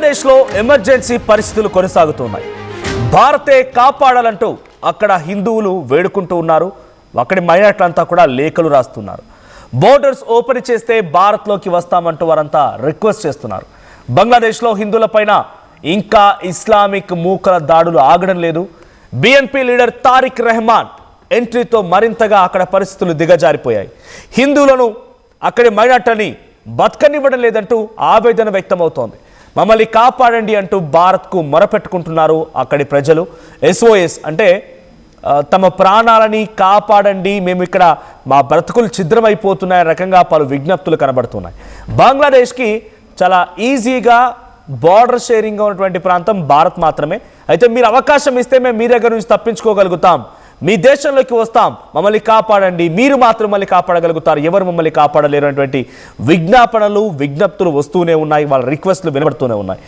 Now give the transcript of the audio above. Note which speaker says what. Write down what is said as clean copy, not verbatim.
Speaker 1: బంగ్లాదేశ్లో ఎమర్జెన్సీ పరిస్థితులు కొనసాగుతున్నాయి. భారతే కాపాడాలంటూ అక్కడ హిందువులు వేడుకుంటూ ఉన్నారు. అక్కడి మైనార్టీలంతా కూడా లేఖలు రాస్తున్నారు. బోర్డర్స్ ఓపెన్ చేస్తే భారత్లోకి వస్తామంటూ వారంతా రిక్వెస్ట్ చేస్తున్నారు. బంగ్లాదేశ్లో హిందువులపైన ఇంకా ఇస్లామిక్ మూకల దాడులు ఆగడం లేదు. బిఎన్పి లీడర్ తారిక్ రెహమాన్ ఎంట్రీతో మరింతగా అక్కడ పరిస్థితులు దిగజారిపోయాయి. హిందువులను అక్కడి మైనార్టీని బతకనివ్వడం లేదంటూ ఆవేదన వ్యక్తమవుతోంది. మమ్మల్ని కాపాడండి అంటూ భారత్కు మొరపెట్టుకుంటున్నారు అక్కడి ప్రజలు. SOS అంటే తమ ప్రాణాలని కాపాడండి, మేము ఇక్కడ మా బ్రతుకులు ఛిద్రమైపోతున్నాయి రకంగా పలు విజ్ఞప్తులు కనబడుతున్నాయి. బంగ్లాదేశ్కి చాలా ఈజీగా బార్డర్ షేరింగ్గా ఉన్నటువంటి ప్రాంతం భారత్ మాత్రమే. అయితే మీరు అవకాశం ఇస్తే మేము మీ దగ్గర నుంచి తప్పించుకోగలుగుతాం, మీ దేశంలోకి వస్తాం, మమ్మల్ని కాపాడండి, మీరు మాత్రం మమ్మల్ని కాపాడగలుగుతారు, ఎవరు మమ్మల్ని కాపాడలేరు అనేటువంటి విజ్ఞాపనలు విజ్ఞప్తులు వస్తూనే ఉన్నాయి. వాళ్ళ రిక్వెస్ట్లు వినబడుతూనే ఉన్నాయి.